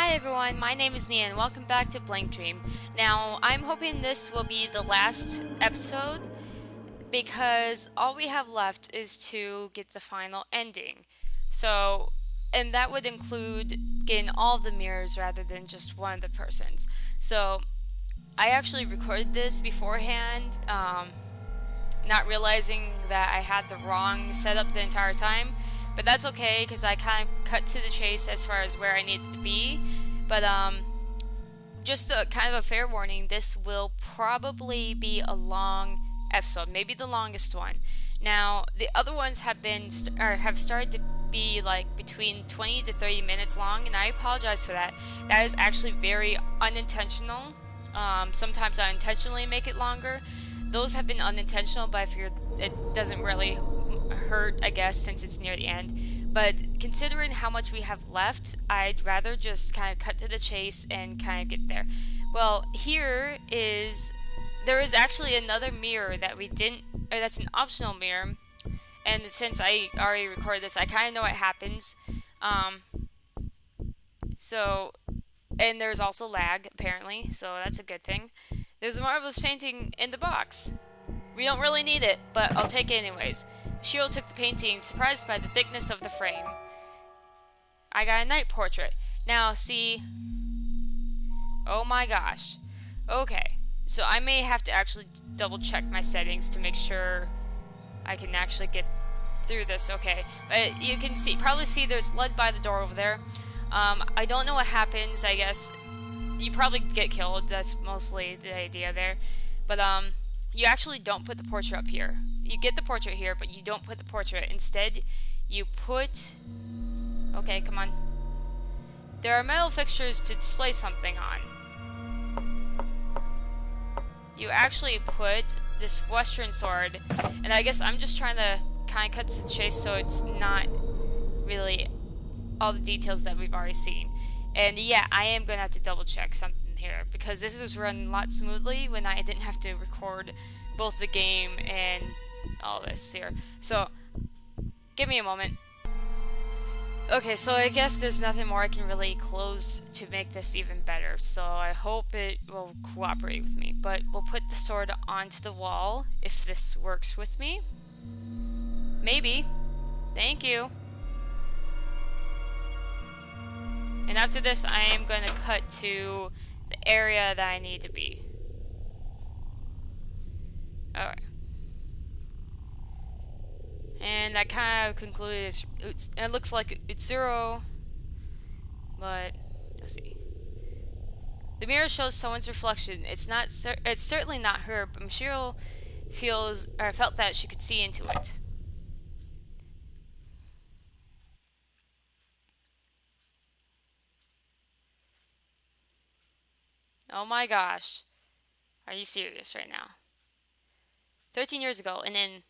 Hi everyone, my name is Nia and welcome back to Blank Dream. Now, I'm hoping this will be the last episode because all we have left is to get the final ending. So, and that would include getting all the mirrors rather than just one of the persons. So, I actually recorded this beforehand, not realizing that I had the wrong setup the entire time. But that's okay because I kind of cut to the chase as far as where I needed to be. But just a kind of a fair warning, this will probably be a long episode, maybe the longest one. Now, the other ones have been or have started to be like between 20 to 30 minutes long, and I apologize for that. That is actually very unintentional. Sometimes I intentionally make it longer. Those have been unintentional, but I figured it doesn't really hurt, I guess, since it's near the end. But considering how much we have left, I'd rather just kind of cut to the chase and kind of get there. Well, there is actually another mirror that we didn't, or that's an optional mirror. And since I already recorded this, I kind of know what happens. Um, so, and there's also lag, apparently, so that's a good thing. There's a marvelous painting in the box. We don't really need it, but I'll take it anyways. Shiro took the painting, surprised by the thickness of the frame. I got a night portrait. Now, see... Oh my gosh. Okay, so I may have to actually double check my settings to make sure I can actually get through this. Okay, but you can probably see there's blood by the door over there. I don't know what happens. I guess you probably get killed. That's mostly the idea there. But, you actually don't put the portrait up here. You get the portrait here, but you don't put the portrait. Instead, you put... Okay, come on. There are metal fixtures to display something on. You actually put this Western sword, and I guess I'm just trying to kind of cut to the chase so it's not really all the details that we've already seen. And yeah, I am going to have to double check something here because this is running a lot smoothly when I didn't have to record both the game and all this here. So, give me a moment. Okay, so I guess there's nothing more I can really close to make this even better, so I hope it will cooperate with me. But we'll put the sword onto the wall if this works with me. Maybe. Thank you. And after this, I am going to cut to the area that I need to be. Alright. And that kind of concluded. It looks like it's zero. But, let's see. The mirror shows someone's reflection. It's certainly not her, but Michiru felt that she could see into it. Oh my gosh. Are you serious right now? 13 years ago, and then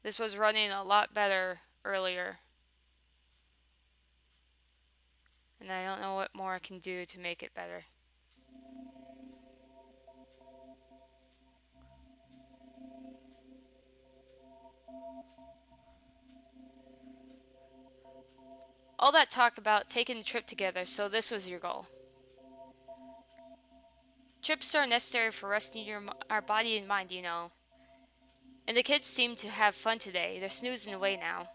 this was running a lot better earlier. And I don't know what more I can do to make it better. All that talk about taking a trip together, so this was your goal. Trips are necessary for resting our body and mind, you know. And the kids seem to have fun today. They're snoozing away now.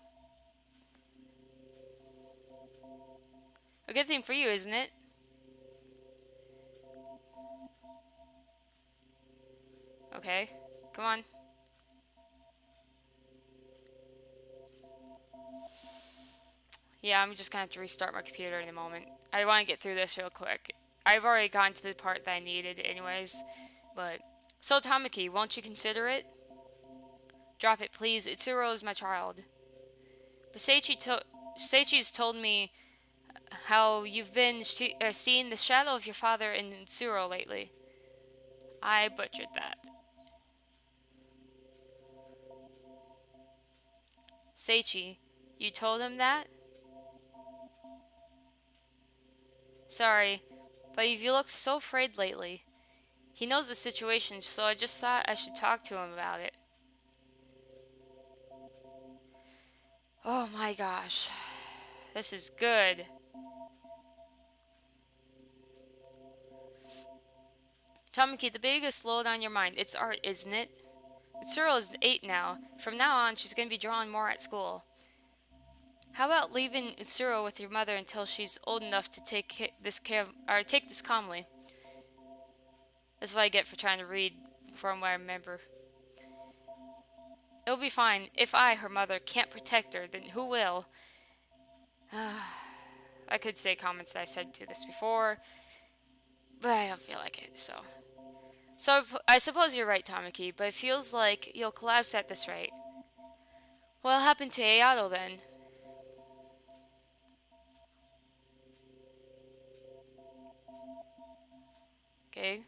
A good thing for you, isn't it? Okay, come on. Yeah, I'm just gonna have to restart my computer in a moment. I want to get through this real quick. I've already gotten to the part that I needed anyways, but... So, Tamaki, won't you consider it? Drop it, please. Itsuro is my child. But Seichi's told me how you've been seeing the shadow of your father in Itsuro lately. I butchered that. Seichi, you told him that? Sorry, but you look so afraid lately. He knows the situation, so I just thought I should talk to him about it. Oh my gosh. This is good. Tamaki, the biggest load on your mind. It's art, isn't it? Utsuro is 8 now. From now on, she's going to be drawing more at school. How about leaving Utsuro with your mother until she's old enough to take this calmly? That's what I get for trying to read from what I remember. It'll be fine. If I, her mother, can't protect her, then who will? I could say comments that I said to this before, but I don't feel like it, so... So, I suppose you're right, Tamaki, but it feels like you'll collapse at this rate. What'll happen to Ayato, then? Okay.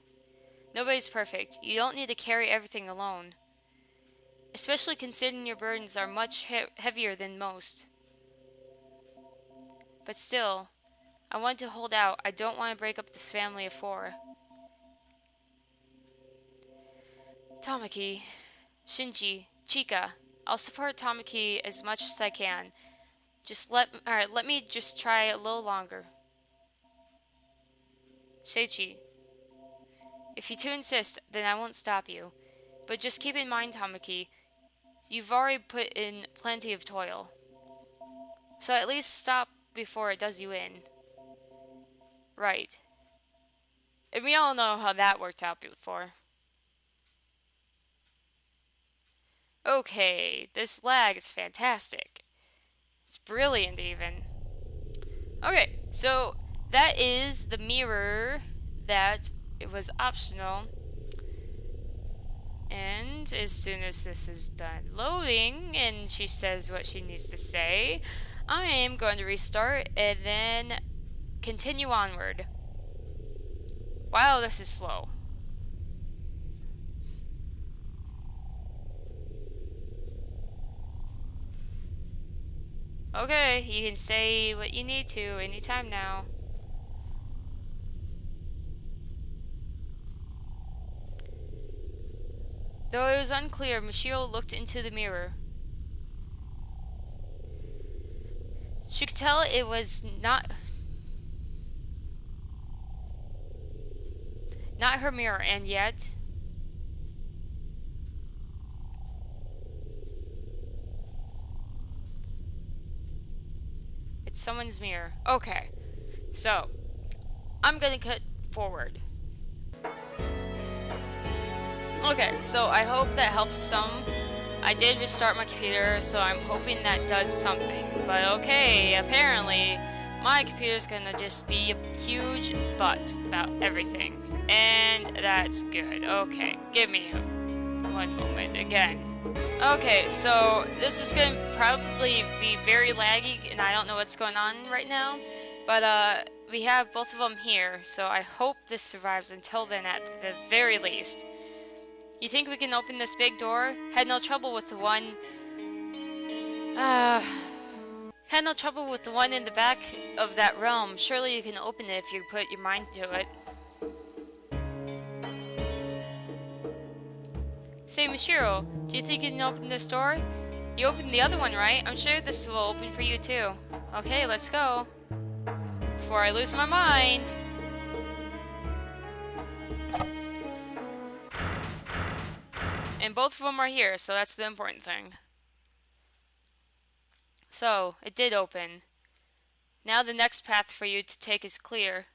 Nobody's perfect. You don't need to carry everything alone. Especially considering your burdens are much heavier than most. But still, I want to hold out. I don't want to break up this family of 4. Tamaki, Shinji, Chika, I'll support Tamaki as much as I can. Let me just try a little longer. Seichi, if you two insist, then I won't stop you. But just keep in mind, Tamaki, you've already put in plenty of toil. So at least stop before it does you in. Right. And we all know how that worked out before. Okay, this lag is fantastic. It's brilliant, even. Okay, so that is the mirror that it was optional. And as soon as this is done loading and she says what she needs to say, I am going to restart and then continue onward. Wow, this is slow. Okay, you can say what you need to anytime now. Though it was unclear, Michiru looked into the mirror. She could tell it was not her mirror, and yet... It's someone's mirror. Okay, so I'm gonna cut forward. Okay, so I hope that helps some. I did restart my computer, so I'm hoping that does something. But okay, apparently my computer's gonna just be a huge butt about everything. And that's good. Okay, give me one moment again. Okay, so this is going to probably be very laggy, and I don't know what's going on right now. But we have both of them here, so I hope this survives until then at the very least. You think we can open this big door? Had no trouble with the one... Had no trouble with the one in the back of that realm. Surely you can open it if you put your mind to it. Say, Michiru, do you think you can open this door? You opened the other one, right? I'm sure this will open for you too. Okay, let's go. Before I lose my mind. And both of them are here, so that's the important thing. So, it did open. Now the next path for you to take is clear.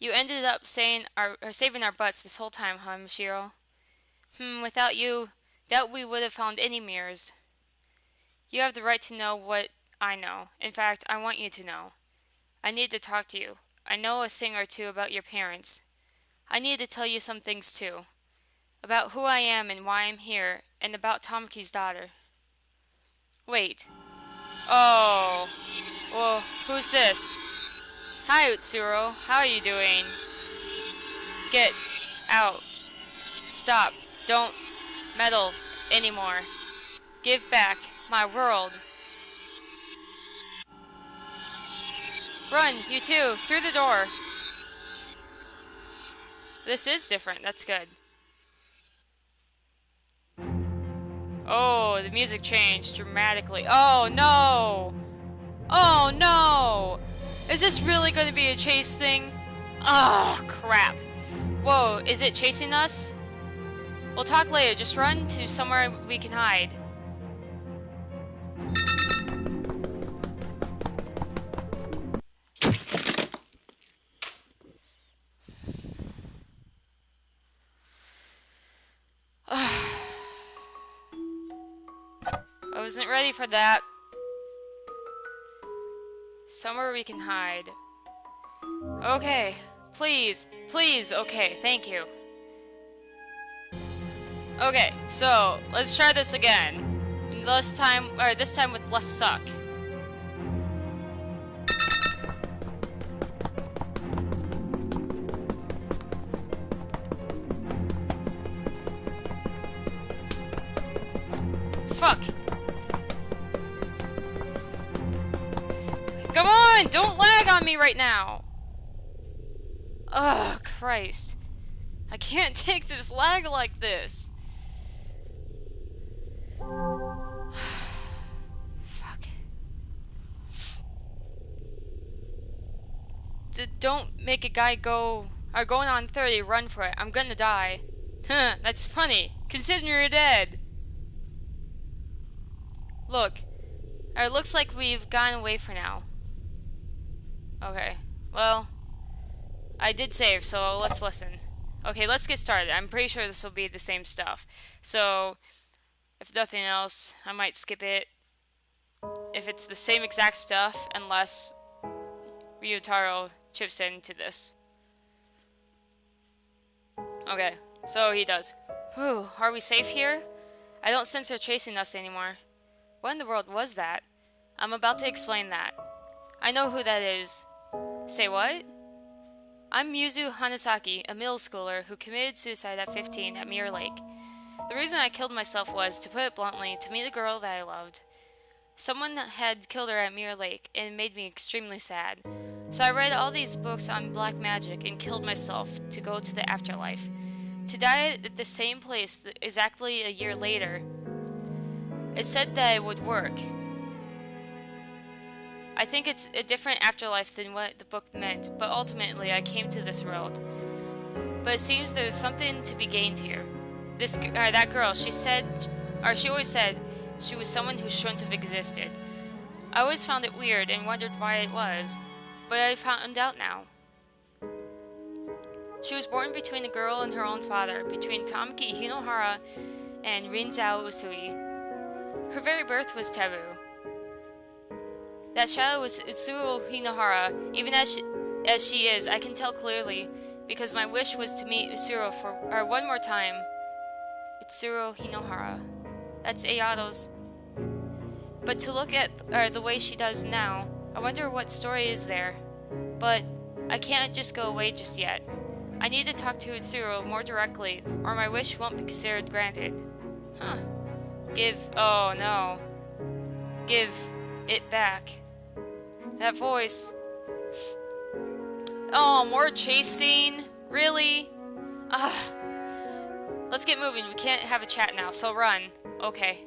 You ended up saving our butts this whole time, huh, Michiru? Without you, doubt we would have found any mirrors. You have the right to know what I know. In fact, I want you to know. I need to talk to you. I know a thing or two about your parents. I need to tell you some things too. About who I am and why I'm here, and about Tamaki's daughter. Wait. Oh. Well, who's this? Hi, Utsuro. How are you doing? Get out. Stop. Don't meddle anymore. Give back my world. Run, you two, through the door. This is different. That's good. Oh, the music changed dramatically. Oh, no. Oh, no. Is this really going to be a chase thing? Oh, crap. Whoa, is it chasing us? We'll talk later. Just run to somewhere we can hide. I wasn't ready for that. Somewhere we can hide. Okay. Please. Please. Okay. Thank you. Okay. So, let's try this again. This time with less suck. Fuck. Come on! Don't lag on me right now! Ugh, Christ. I can't take this lag like this. Fuck. Don't make a guy going on 30, run for it. I'm gonna die. Huh, that's funny. Considering you're dead. Look. It looks like we've gotten away for now. Okay, well, I did save, so let's listen. Okay, let's get started. I'm pretty sure this will be the same stuff. So, if nothing else, I might skip it. If it's the same exact stuff, unless Ryutaro chips into this. Okay, so he does. Whew, are we safe here? I don't sense her chasing us anymore. What in the world was that? I'm about to explain that. I know who that is. Say what? I'm Yuzu Hanasaki, a middle schooler who committed suicide at 15 at Mirror Lake. The reason I killed myself was, to put it bluntly, to meet a girl that I loved. Someone had killed her at Mirror Lake, and it made me extremely sad. So I read all these books on black magic and killed myself to go to the afterlife. To die at the same place exactly a year later. It said that it would work. I think it's a different afterlife than what the book meant, but ultimately I came to this world. But it seems there's something to be gained here. That girl, she always said she was someone who shouldn't have existed. I always found it weird and wondered why it was, but I found out now. She was born between a girl and her own father, between Tamaki Hinohara and Rinzao Usui. Her very birth was taboo. That shadow was Utsuo Hinohara. Even as she is, I can tell clearly, because my wish was to meet Usuro one more time. Utsuro Hinohara. That's Ayato's. But to look at the way she does now, I wonder what story is there. But I can't just go away just yet. I need to talk to Utsuro more directly, or my wish won't be considered granted. Huh. Oh no. Give it back. That voice. Oh, more chase scene? Really? Let's get moving. We can't have a chat now, so run. Okay.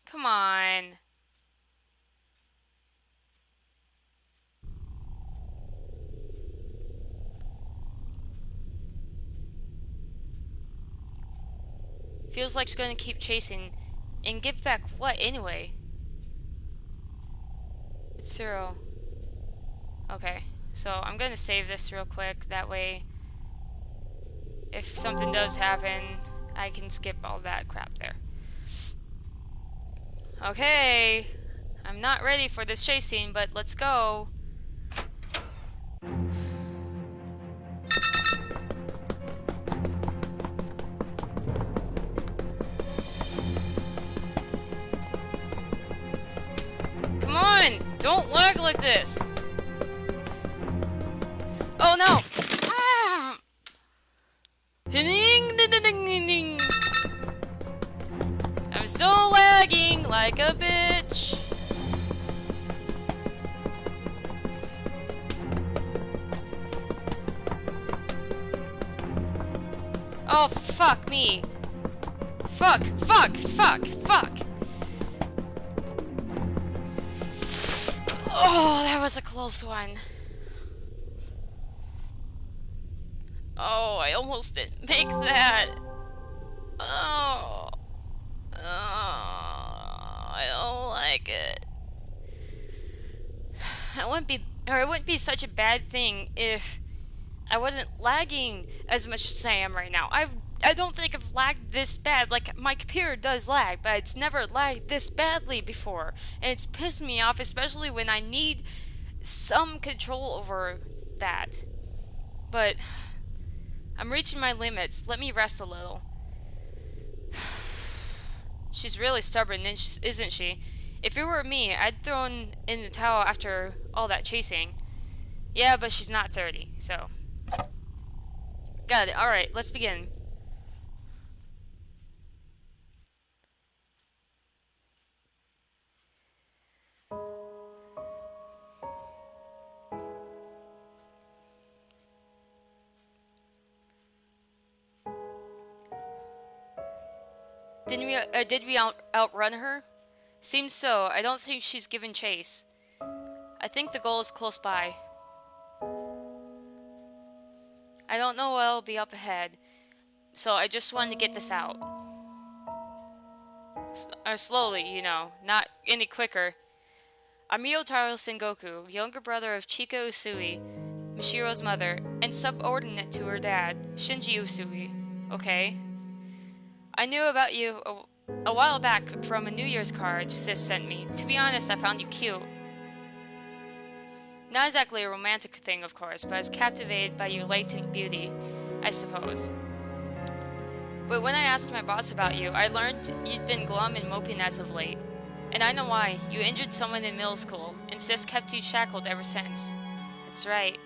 Come on. Feels like she's going to keep chasing. And give back what, anyway? It's Utsuro. Okay, so I'm gonna save this real quick. That way, if something does happen, I can skip all that crap there. Okay, I'm not ready for this chase scene, but let's go. Don't lag like this! Oh no! I'm still lagging like a bitch! Oh, fuck me! Fuck! Oh, that was a close one. Oh, I almost didn't make that. Oh. Oh, I don't like it. It wouldn't be such a bad thing if I wasn't lagging as much as I am right now. I don't think I've lagged this bad. Like, my computer does lag, but it's never lagged this badly before. And it's pissed me off, especially when I need some control over that. But I'm reaching my limits. Let me rest a little. She's really stubborn, isn't she? If it were me, I'd thrown in the towel after all that chasing. Yeah, but she's not 30, so. Got it. Alright, let's begin. Did we outrun her? Seems so. I don't think she's given chase. I think the goal is close by. I don't know what'll be up ahead, so I just wanted to get this out. Slowly, you know, not any quicker. I'm Ryotaro Sengoku, younger brother of Chika Usui, Mishiro's mother, and subordinate to her dad, Shinji Usui. Okay? I knew about you a while back from a New Year's card Sis sent me. To be honest, I found you cute. Not exactly a romantic thing, of course, but I was captivated by your latent beauty, I suppose. But when I asked my boss about you, I learned you'd been glum and moping as of late. And I know why. You injured someone in middle school, and Sis kept you shackled ever since. That's right.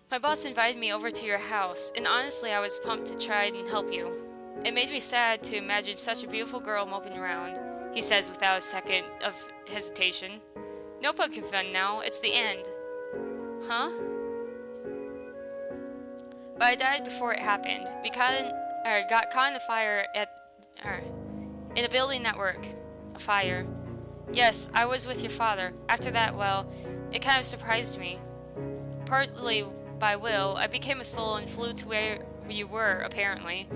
My boss invited me over to your house, and honestly I was pumped to try and help you. It made me sad to imagine such a beautiful girl moping around, he says without a second of hesitation. No poking fun now, it's the end. Huh? But I died before it happened. We got caught in a fire in a building network. A fire. Yes, I was with your father. After that, well, it kind of surprised me. Partly by will, I became a soul and flew to where you were, apparently.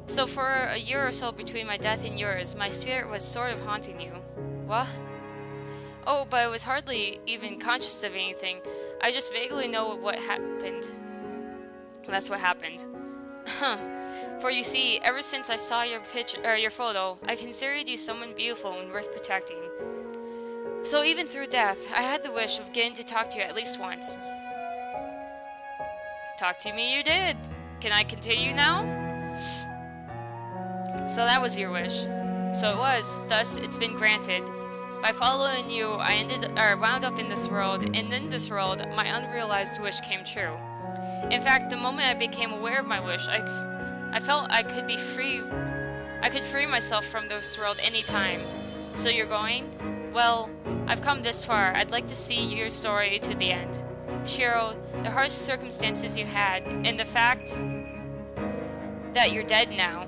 So for a year or so between my death and yours, my spirit was sort of haunting you. What? Oh, but I was hardly even conscious of anything. I just vaguely know what happened. That's what happened. For you see, ever since I saw your photo, I considered you someone beautiful and worth protecting. So even through death, I had the wish of getting to talk to you at least once. Talk to me you did. Can I continue now? So that was your wish. So it was, thus it's been granted. By following you, I wound up in this world, and in this world, my unrealized wish came true. In fact, the moment I became aware of my wish, I felt I could be free. I could free myself from this world anytime. So you're going? Well, I've come this far. I'd like to see your story to the end. Shiro, the harsh circumstances you had, and the fact that you're dead now,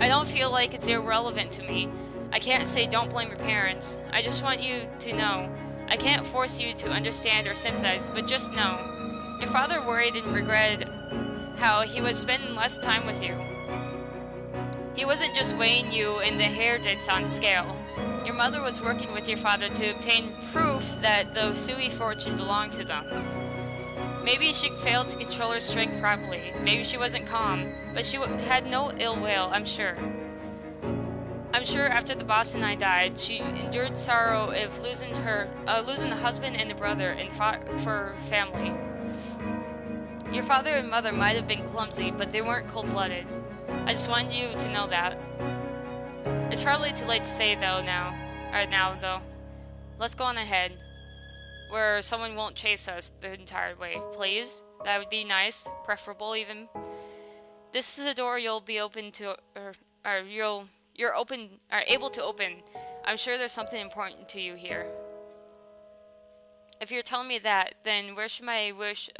I don't feel like it's irrelevant to me. I can't say don't blame your parents. I just want you to know. I can't force you to understand or sympathize, but just know. Your father worried and regretted how he was spending less time with you. He wasn't just weighing you in the inheritance on scale. Your mother was working with your father to obtain proof that the Usui fortune belonged to them. Maybe she failed to control her strength properly. Maybe she wasn't calm, but she had no ill will, I'm sure. I'm sure after the boss and I died, she endured sorrow of losing a husband and a brother and fought for family. Your father and mother might have been clumsy, but they weren't cold-blooded. I just wanted you to know that. It's probably too late to say now though. Let's go on ahead, where someone won't chase us the entire way, please. That would be nice, preferable even. This is a door you'll be open to, you're able to open. I'm sure there's something important to you here. If you're telling me that, then where should my wish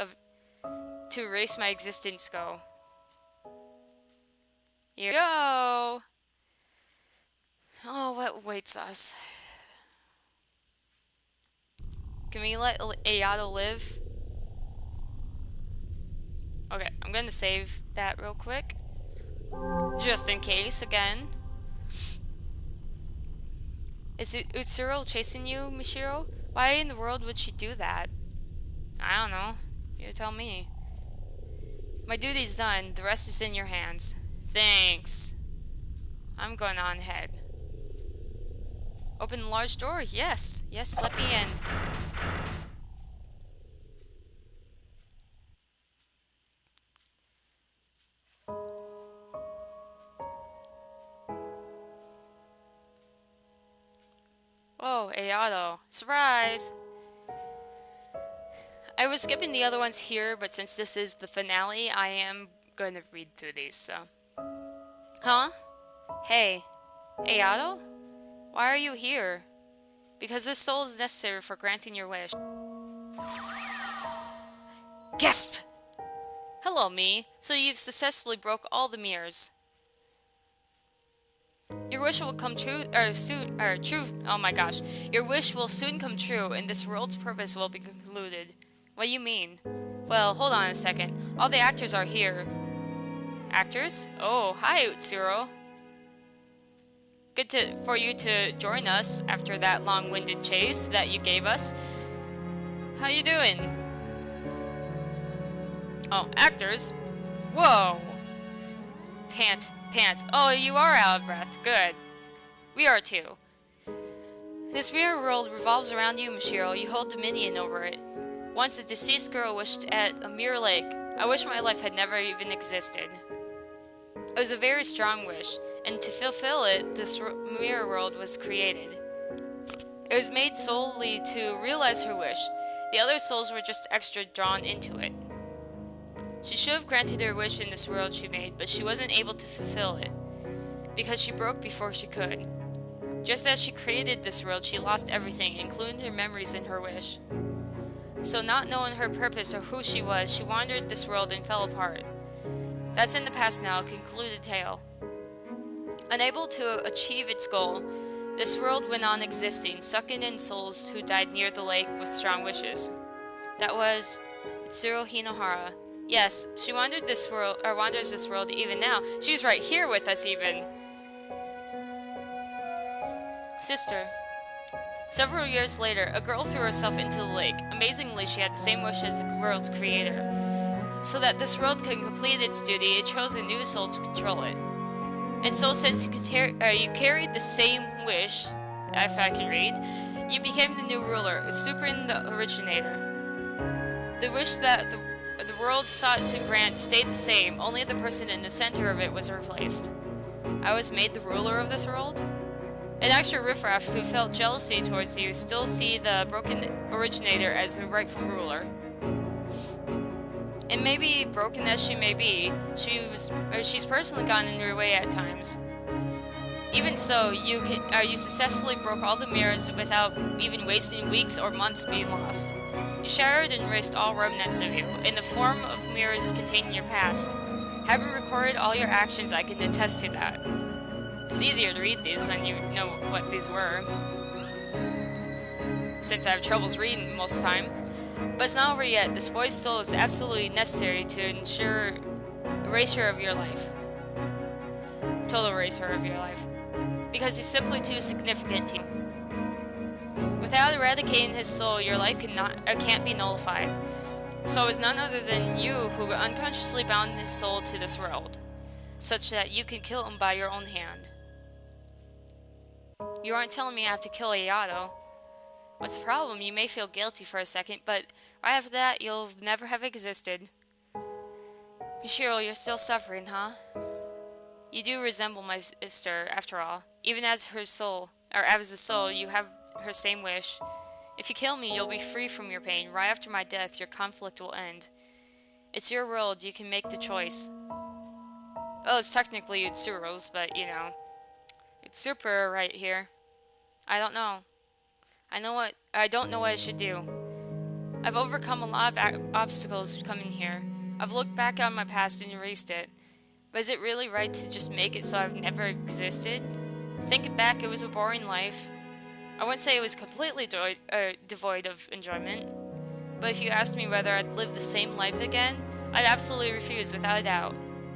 to erase my existence go? Here we go! Oh, what awaits us? Can we let Ayato live? Okay, I'm gonna save that real quick. Just in case, again. Is Utsuro chasing you, Michiru? Why in the world would she do that? I don't know. You tell me. My duty's done. The rest is in your hands. Thanks. I'm going on ahead. Open the large door? Yes. Yes, let me in. Oh, Ayato. Surprise! I was skipping the other ones here, but since this is the finale, I am going to read through these, so. Huh? Hey. Ayato? Why are you here? Because this soul is necessary for granting your wish. Gasp! Hello, me. So you've successfully broke all the mirrors. Your wish will come true, oh my gosh. Your wish will soon come true, and this world's purpose will be concluded. What do you mean? Well, hold on a second. All the actors are here. Actors? Oh, hi, Utsuro. Good for you to join us after that long-winded chase that you gave us. How you doing? Oh, actors? Whoa! Pant. Oh, you are out of breath. Good. We are too. This weird world revolves around you, Michiru. You hold dominion over it. Once a deceased girl wished at a mirror lake. I wish my life had never even existed. It was a very strong wish, and to fulfill it, this mirror world was created. It was made solely to realize her wish. The other souls were just extra drawn into it. She should have granted her wish in this world she made, but she wasn't able to fulfill it, because she broke before she could. Just as she created this world, she lost everything, including her memories and her wish. So not knowing her purpose or who she was, she wandered this world and fell apart. That's in the past now, concluded tale. Unable to achieve its goal, this world went on existing, sucking in souls who died near the lake with strong wishes. That was Utsuro Hinohara. Yes, she wanders this world even now. She's right here with us even. Sister. Several years later, a girl threw herself into the lake. Amazingly, she had the same wish as the world's creator. So that this world could complete its duty, it chose a new soul to control it. And so since you carried the same wish, if I can read, you became the new ruler, Superin the originator. The wish that the world sought to grant stayed the same, only the person in the center of it was replaced. I was made the ruler of this world? An extra riffraff who felt jealousy towards you still see the broken originator as the rightful ruler. And maybe, broken as she may be, she's personally gotten in your way at times. Even so, you successfully broke all the mirrors without even wasting weeks or months being lost. You shattered and erased all remnants of you, in the form of mirrors containing your past. Having recorded all your actions, I can attest to that. It's easier to read these when you know what these were, since I have troubles reading most of the time. But it's not over yet. This boy's soul is absolutely necessary to ensure erasure of your life. Total erasure of your life. Because he's simply too significant to you. Without eradicating his soul, your life can't be nullified. So it was none other than you who unconsciously bound his soul to this world, such that you could kill him by your own hand. You aren't telling me I have to kill Ayato. What's the problem? You may feel guilty for a second, but right after that, you'll never have existed. Michiru, you're still suffering, huh? You do resemble my sister, after all. Even as her soul, or as a soul, you have her same wish. If you kill me, you'll be free from your pain. Right after my death, your conflict will end. It's your world, you can make the choice. Well, it's technically Utsuro's, but, you know. It's super right here. I don't know. I don't know what I should do. I've overcome a lot of obstacles coming here. I've looked back on my past and erased it. But is it really right to just make it so I've never existed? Thinking back, it was a boring life. I wouldn't say it was completely devoid of enjoyment, but if you asked me whether I'd live the same life again, I'd absolutely refuse without a doubt.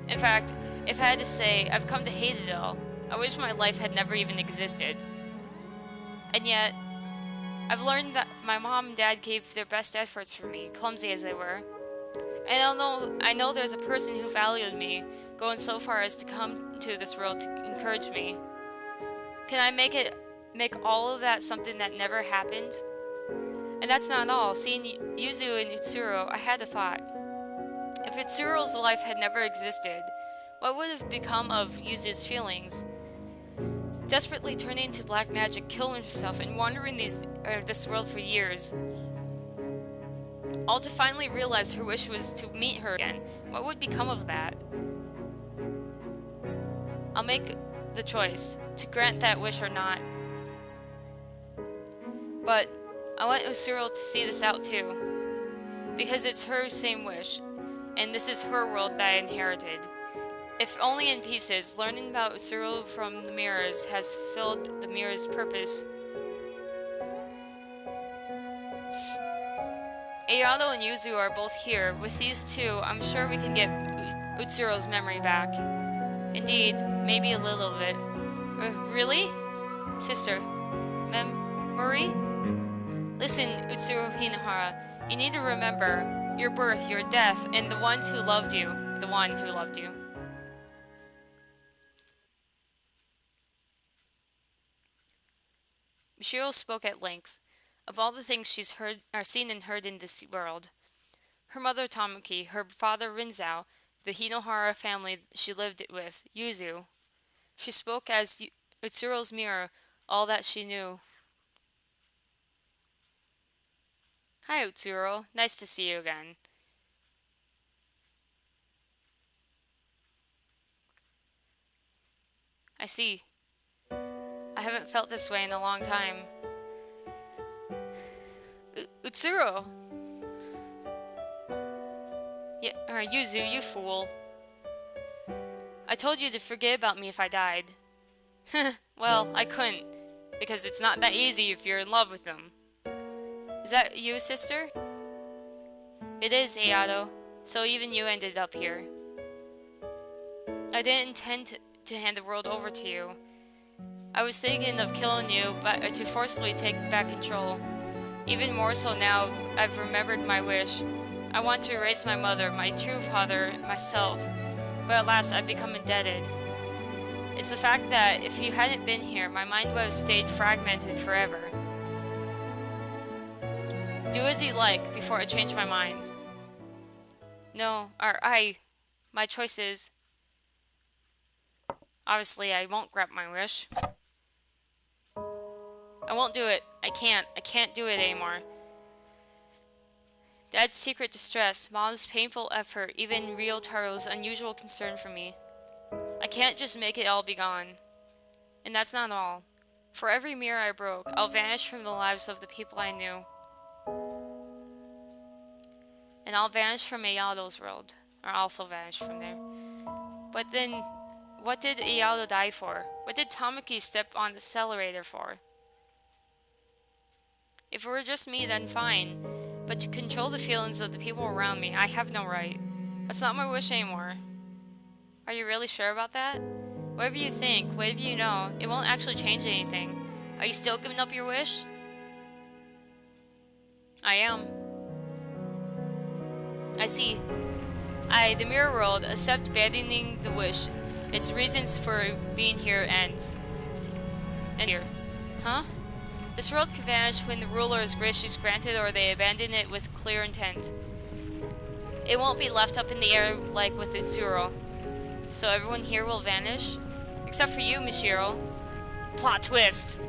In fact, if I had to say, I've come to hate it all. I wish my life had never even existed. And yet, I've learned that my mom and dad gave their best efforts for me, clumsy as they were. And although I know there's a person who valued me, going so far as to come to this world to encourage me, can I make all of that something that never happened? And that's not all. Seeing Yuzu and Utsuro, I had a thought. If Utsuro's life had never existed, what would have become of Yuzu's feelings? Desperately turning to black magic, killing himself, and wandering this world for years. All to finally realize her wish was to meet her again. What would become of that? I'll make the choice to grant that wish or not. But I want Utsuro to see this out too. Because it's her same wish, and this is her world that I inherited. If only in pieces, learning about Utsuro from the mirrors has fulfilled the mirror's purpose. Ayato and Yuzu are both here. With these two, I'm sure we can get Utsuro's memory back. Indeed, maybe a little bit. Really? Sister. Memory? Listen, Utsuro Hinohara, you need to remember your birth, your death, and the ones who loved you. The one who loved you. Michiru spoke at length of all the things she's seen and heard in this world. Her mother Tamuki, her father Rinzao, the Hinohara family she lived with, Yuzu. She spoke as Utsuro's mirror, all that she knew. Hi, Utsuro. Nice to see you again. I see. I haven't felt this way in a long time. Utsuro! Yeah, Yuzu, you fool. I told you to forget about me if I died. Well, I couldn't, because it's not that easy if you're in love with them. Is that you, sister? It is, Ayato. So even you ended up here. I didn't intend to hand the world over to you. I was thinking of killing you, but to forcibly take back control. Even more so now I've remembered my wish. I want to erase my mother, my true father, myself, but at last I've become indebted. It's the fact that if you hadn't been here, my mind would have stayed fragmented forever. Do as you like before I change my mind. No, my choice is... Obviously, I won't grant my wish. I won't do it. I can't do it anymore. Dad's secret distress, Mom's painful effort, even Ryotaro's unusual concern for me. I can't just make it all be gone. And that's not all. For every mirror I broke, I'll vanish from the lives of the people I knew. And I'll vanish from Ayato's world. Or also vanish from there. But then, what did Ayato die for? What did Tamuki step on the accelerator for? If it were just me, then fine. But to control the feelings of the people around me, I have no right. That's not my wish anymore. Are you really sure about that? Whatever you think, whatever you know, it won't actually change anything. Are you still giving up your wish? I am. I see. The mirror world, accept abandoning the wish. Its reasons for being here ends. And here. Huh? This world can vanish when the ruler's wish is granted or they abandon it with clear intent. It won't be left up in the air like with Utsuro. So everyone here will vanish? Except for you, Michiru. Plot twist!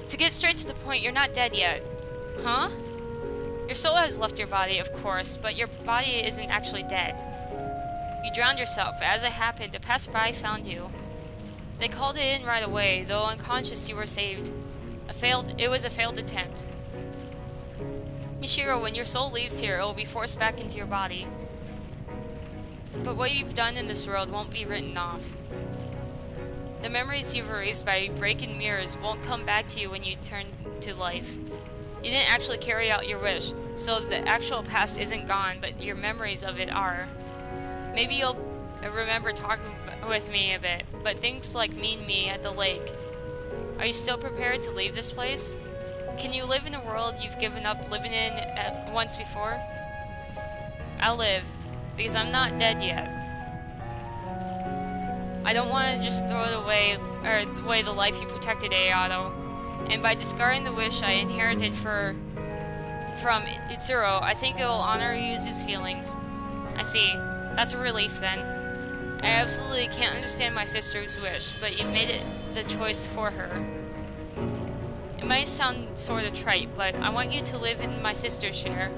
To get straight to the point, you're not dead yet. Huh? Your soul has left your body, of course, but your body isn't actually dead. You drowned yourself. As it happened, a passerby found you. They called it in right away, though unconscious you were saved. It was a failed attempt. Michiru, when your soul leaves here, it will be forced back into your body. But what you've done in this world won't be written off. The memories you've erased by breaking mirrors won't come back to you when you turn to life. You didn't actually carry out your wish, so the actual past isn't gone, but your memories of it are. Maybe you'll remember talking with me a bit, but things like meeting me at the lake. Are you still prepared to leave this place? Can you live in a world you've given up living in once before? I'll live, because I'm not dead yet. I don't want to just throw it away, or away the life you protected, Ayato. And by discarding the wish I inherited from Itsuro, I think it will honor Yuzu's feelings. I see. That's a relief then. I absolutely can't understand my sister's wish, but you've made it the choice for her. It might sound sort of trite, but I want you to live in my sister's share.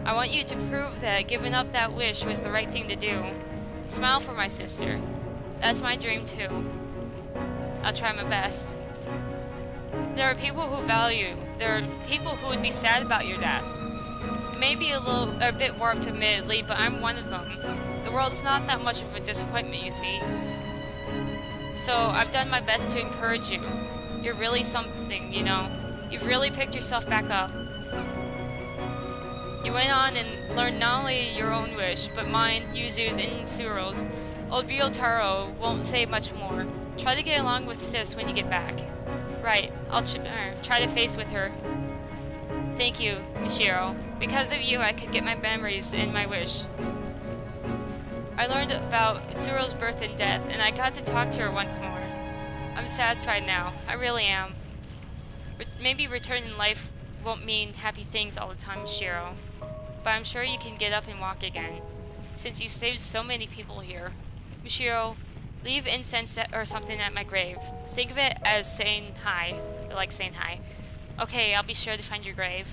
I want you to prove that giving up that wish was the right thing to do. Smile for my sister. That's my dream too. I'll try my best. There are people who value. There are people who would be sad about your death. It may be a bit warped admittedly, but I'm one of them. The world's not that much of a disappointment, you see. So I've done my best to encourage you. You're really something, you know. You've really picked yourself back up. You went on and learned not only your own wish, but mine, Yuzu's, and Tsuru's. Old Ryotaro won't say much more. Try to get along with Sis when you get back. Right, I'll try to face with her. Thank you, Michiro. Because of you, I could get my memories and my wish. I learned about Tsuru's birth and death, and I got to talk to her once more. I'm satisfied now. I really am. Maybe returning life won't mean happy things all the time, Michiro. But I'm sure you can get up and walk again, since you saved so many people here. Michiro, leave incense or something at my grave. Think of it as saying hi, like saying hi. Okay, I'll be sure to find your grave.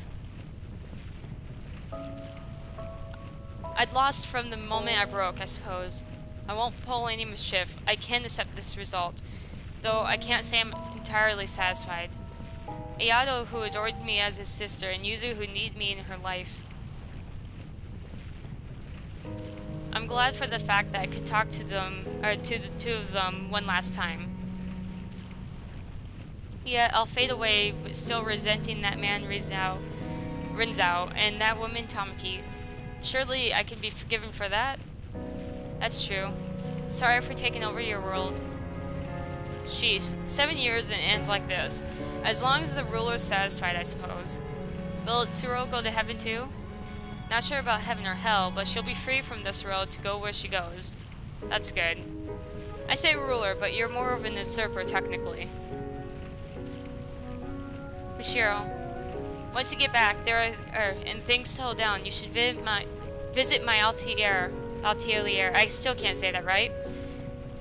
I'd lost from the moment I broke, I suppose. I won't pull any mischief. I can accept this result, though I can't say I'm entirely satisfied. Ayato, who adored me as his sister, and Yuzu, who needed me in her life. I'm glad for the fact that I could talk to them, or to the two of them one last time. Yet I'll fade away, still resenting that man Rinzao, and that woman Tamaki. Surely I can be forgiven for that? That's true. Sorry for taking over your world. Sheesh, 7 years and it ends like this. As long as the ruler's satisfied, I suppose. Will Tsuro go to heaven too? Not sure about heaven or hell, but she'll be free from this world to go where she goes. That's good. I say ruler, but you're more of an usurper, technically. Michiro, once you get back there and things settle down, you should visit my atelier. I still can't say that right.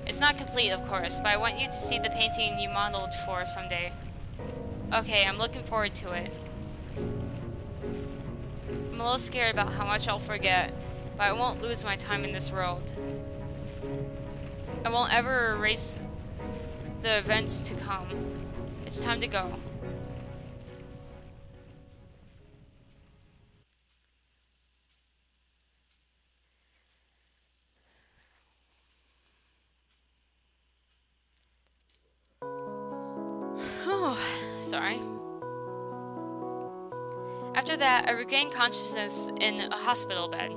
It's not complete, of course, but I want you to see the painting you modeled for someday. Okay, I'm looking forward to it. I'm a little scared about how much I'll forget, but I won't lose my time in this world. I won't ever erase the events to come. It's time to go. Sorry. After that, I regained consciousness in a hospital bed.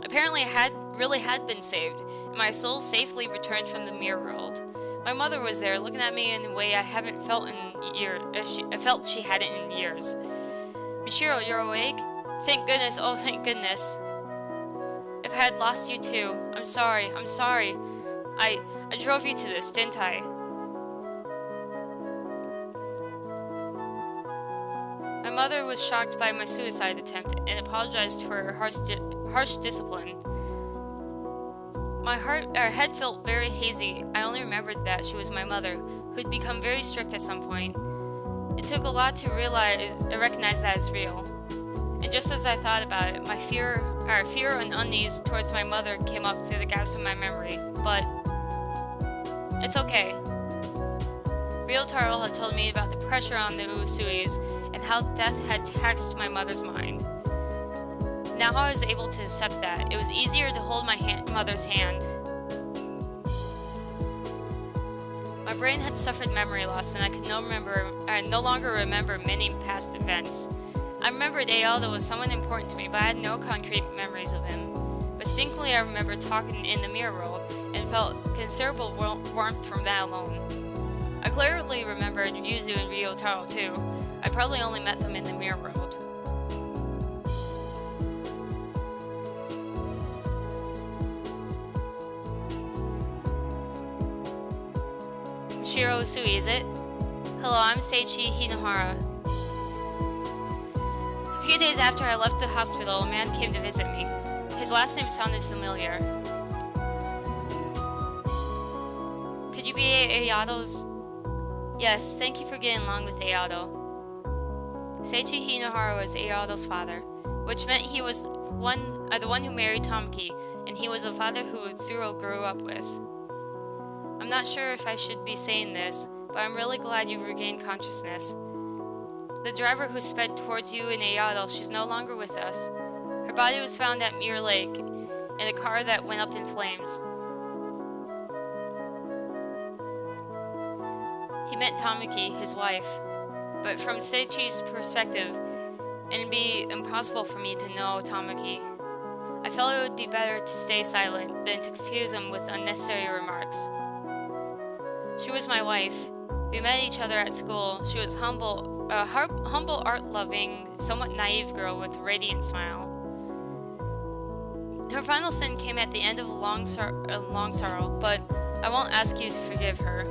Apparently, I really had been saved, and my soul safely returned from the mirror world. My mother was there, looking at me in a way I haven't felt in years. I felt she hadn't in years. Michiro, you're awake? Thank goodness! Oh, thank goodness! If I had lost you too, I'm sorry. I'm sorry. I drove you to this, didn't I? My mother was shocked by my suicide attempt and apologized for her harsh discipline. My head felt very hazy. I only remembered that she was my mother, who'd become very strict at some point. It took a lot to recognize that as real. And just as I thought about it, my fear and unease towards my mother came up through the gaps of my memory. But it's okay. Ryotaro had told me about the pressure on the Usuis and how death had taxed my mother's mind. Now I was able to accept that. It was easier to hold my mother's hand. My brain had suffered memory loss, and I could no longer remember many past events. I remembered Aeldo was someone important to me, but I had no concrete memories of him. But distinctly I remember talking in the mirror world, and felt considerable warmth from that alone. I clearly remembered Yuzu and Ryotaro too. I probably only met them in the mirror world. Shiro Usui, is it? Hello, I'm Seiichi Hinohara. A few days after I left the hospital, a man came to visit me. His last name sounded familiar. Could you be Ayado's? Yes, thank you for getting along with Ayado. Seiichi Hinohara was Ayado's father, which meant he was the one who married Tamaki, and he was the father who Tsuro grew up with. I'm not sure if I should be saying this, but I'm really glad you've regained consciousness. The driver who sped towards you in Ayado, she's no longer with us. Her body was found at Mirror Lake, in a car that went up in flames. He met Tamaki, his wife, but from Seiichi's perspective, it'd be impossible for me to know Tamaki. I felt it would be better to stay silent than to confuse him with unnecessary remarks. She was my wife. We met each other at school. She was a humble, art-loving, somewhat naive girl with a radiant smile. Her final sin came at the end of a long sorrow, but I won't ask you to forgive her.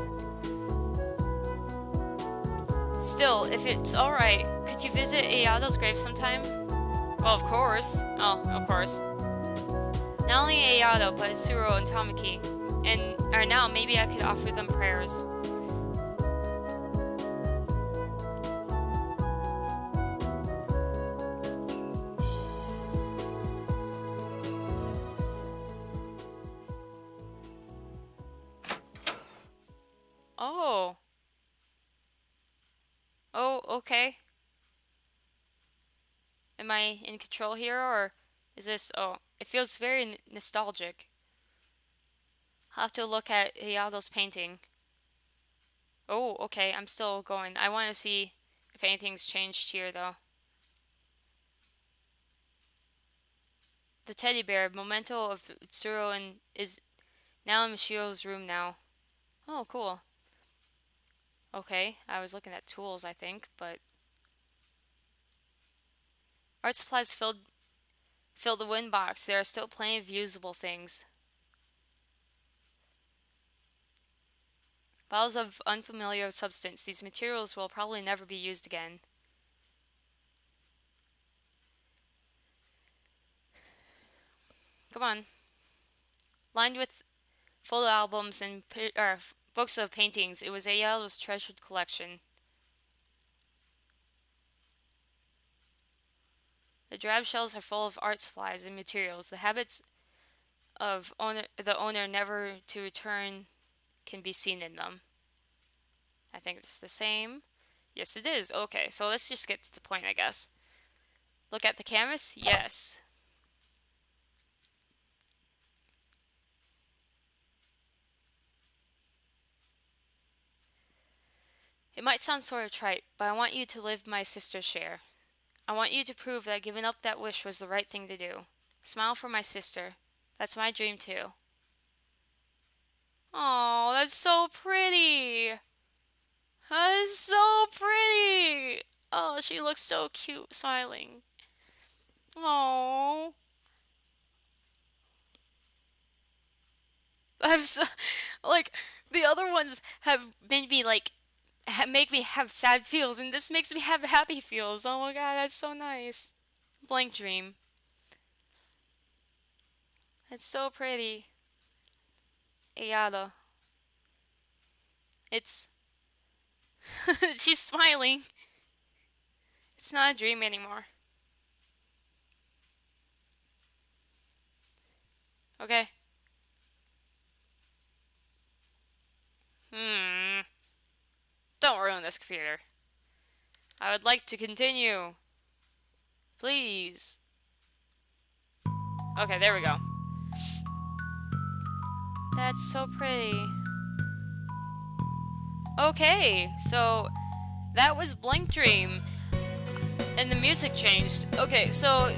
Still, if it's alright, could you visit Ayado's grave sometime? Well, of course. Oh, of course. Not only Ayado, but Tsuro and Tamaki. Or now, maybe I could offer them prayers. Oh. Oh, okay. Am I in control here, or is this... Oh, it feels very nostalgic. I'll have to look at Ayado's painting. Oh, okay, I'm still going. I want to see if anything's changed here, though. The teddy bear, memento of Tsuro, is now in Mishiro's room now. Oh, cool. Okay, I was looking at tools, I think, but... Art supplies fill the wind box. There are still plenty of usable things. Bottles of unfamiliar substance. These materials will probably never be used again. Come on. Lined with photo albums and books of paintings, it was Ayado's treasured collection. The drab shelves are full of art supplies and materials. The habits of the owner never to return can be seen in them. I think it's the same. Yes, it is. Okay, so let's just get to the point, I guess. Look at the canvas? Yes. It might sound sort of trite, but I want you to live my sister's share. I want you to prove that giving up that wish was the right thing to do. Smile for my sister. That's my dream too. Oh, that's so pretty. That is so pretty. Oh, she looks so cute smiling. Oh. I'm so, like, the other ones have made me, like, make me have sad feels, and this makes me have happy feels. Oh my god, that's so nice. Blank dream. It's so pretty. Ayada. It's... She's smiling. It's not a dream anymore. Okay. Don't ruin this computer. I would like to continue. Please. Okay, there we go. That's so pretty. Okay, so that was Blank Dream, and the music changed. Okay, so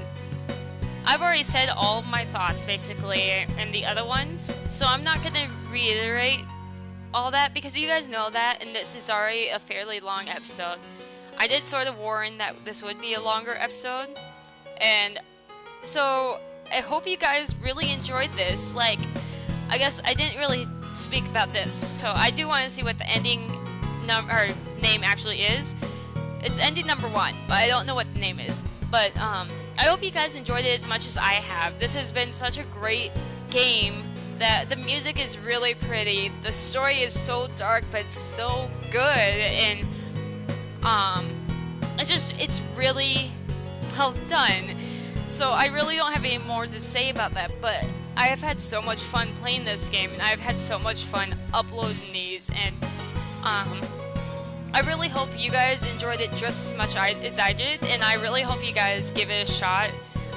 I've already said all of my thoughts basically, and the other ones, so I'm not gonna reiterate all that because you guys know that, and this is already a fairly long episode. I did sort of warn that this would be a longer episode, and so I hope you guys really enjoyed this. Like, I guess I didn't really speak about this, so I do want to see what the ending name actually is. It's ending number 1, but I don't know what the name is. But I hope you guys enjoyed it as much as I have. This has been such a great game. That the music is really pretty. The story is so dark, but it's so good, and it's really well done. So I really don't have any more to say about that, but I have had so much fun playing this game, and I've had so much fun uploading these, and I really hope you guys enjoyed it just as much as I did, and I really hope you guys give it a shot.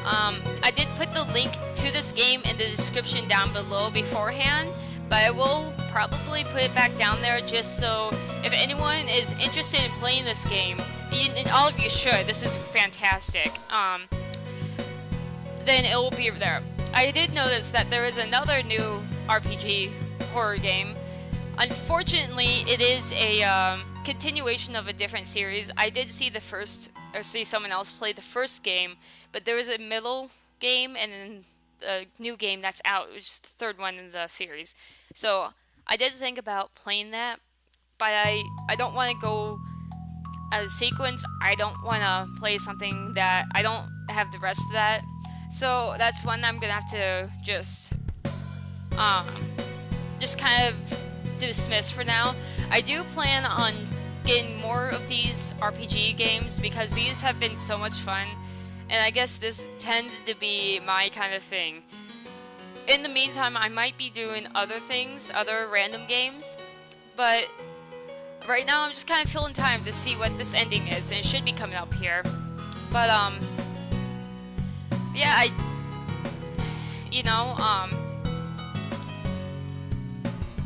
I did put the link to this game in the description down below beforehand, but I will probably put it back down there just so if anyone is interested in playing this game, and all of you should, this is fantastic, then it will be there. I did notice that there is another new RPG horror game. Unfortunately, it is a continuation of a different series. I did see see someone else play the first game, but there was a middle game and then a new game that's out, which is the third one in the series. So I did think about playing that, but I don't want to go as a sequence. I don't want to play something that I don't have the rest of that. So that's one I'm gonna have to just kind of dismiss for now. I do plan on getting more of these RPG games because these have been so much fun, and I guess this tends to be my kind of thing. In the meantime, I might be doing other things, other random games, but right now I'm just kind of filling time to see what this ending is, and it should be coming up here. But yeah,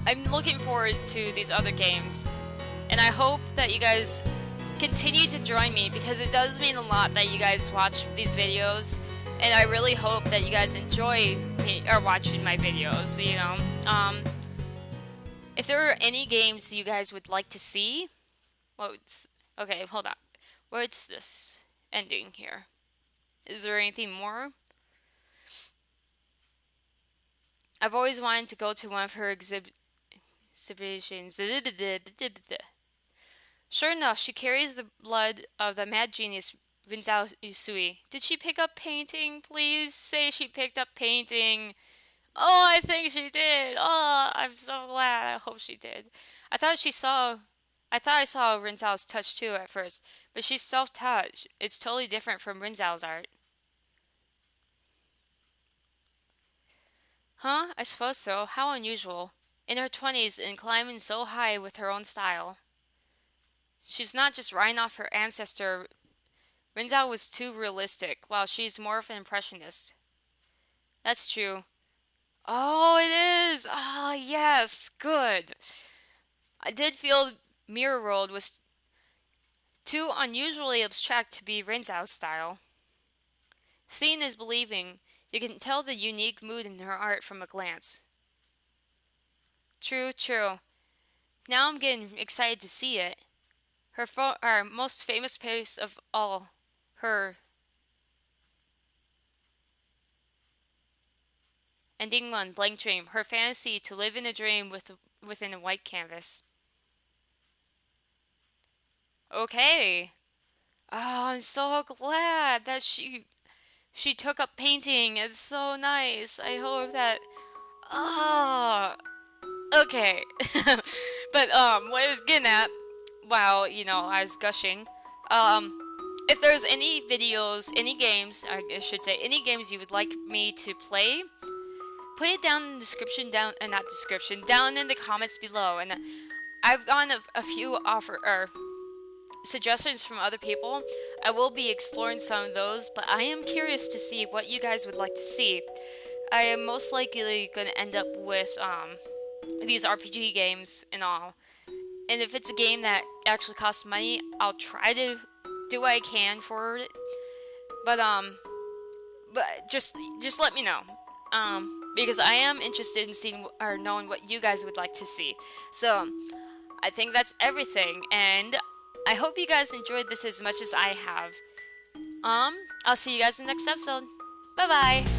I'm looking forward to these other games, and I hope that you guys continue to join me because it does mean a lot that you guys watch these videos, and I really hope that you guys enjoy me or watching my videos. If there are any games you guys would like to see, okay, hold on. What's this ending here? Is there anything more? I've always wanted to go to one of her exhibitions. Sure enough, she carries the blood of the mad genius Rinzao Usui. Did she pick up painting? Please say she picked up painting. Oh, I think she did. Oh, I'm so glad. I hope she did. I thought I saw Rinzao's touch too at first, but she's self-taught. It's totally different from Rinzao's art. Huh? I suppose so. How unusual. In her 20s and climbing so high with her own style. She's not just writing off her ancestor. Rinzao was too realistic, while she's more of an impressionist. That's true. Oh, it is! Oh, yes! Good! I did feel Mirror World was too unusually abstract to be Rinzao's style. Seeing is believing. You can tell the unique mood in her art from a glance. True, true. Now I'm getting excited to see it. Her most famous piece of all, her Ending 1, Blank Dream, her fantasy to live in a dream within a white canvas. Okay. Oh, I'm so glad that she took up painting. It's so nice. I hope that. Oh, okay. But what I was getting at, while I was gushing, if there's any videos, any games, I should say, any games you would like me to play, put it down in the description, down in the comments below. And I've gotten a few suggestions from other people. I will be exploring some of those, but I am curious to see what you guys would like to see. I am most likely going to end up with these RPG games and all. And if it's a game that actually costs money, I'll try to do what I can for it. But just let me know. Because I am interested in seeing or knowing what you guys would like to see. So I think that's everything, and I hope you guys enjoyed this as much as I have. I'll see you guys in the next episode. Bye bye.